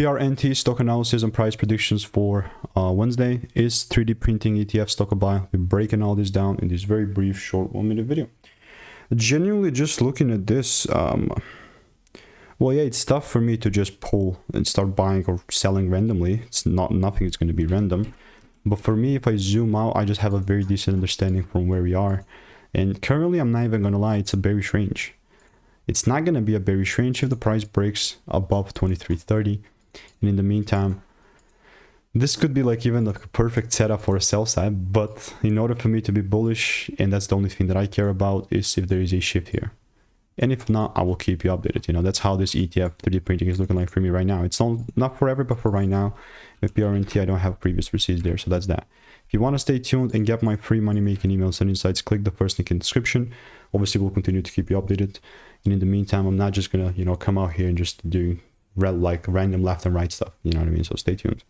PRNT stock analysis and price predictions for Wednesday. Is 3D printing ETF stock a buy? We're breaking all this down in this very brief, short 1-minute video. Genuinely, just looking at this, well, yeah, it's tough for me to just pull and start buying or selling randomly. It's nothing is going to be random. But for me, if I zoom out, I just have a very decent understanding from where we are. And currently, I'm not even going to lie, it's a bearish range. It's not going to be a bearish range if the price breaks above 23.30. And in the meantime, this could be like even the perfect setup for a sell side. But in order for me to be bullish, and that's the only thing that I care about, is if there is a shift here. And if not, I will keep you updated. You know, that's how this ETF 3D printing is looking like for me right now. It's not forever, but for right now. With PRNT, I don't have previous receipts there, so that's that. If you want to stay tuned and get my free money-making emails and insights, click the first link in the description. Obviously, we'll continue to keep you updated. And in the meantime, I'm not just gonna, come out here and just do random left and right stuff. You know what I mean? So stay tuned.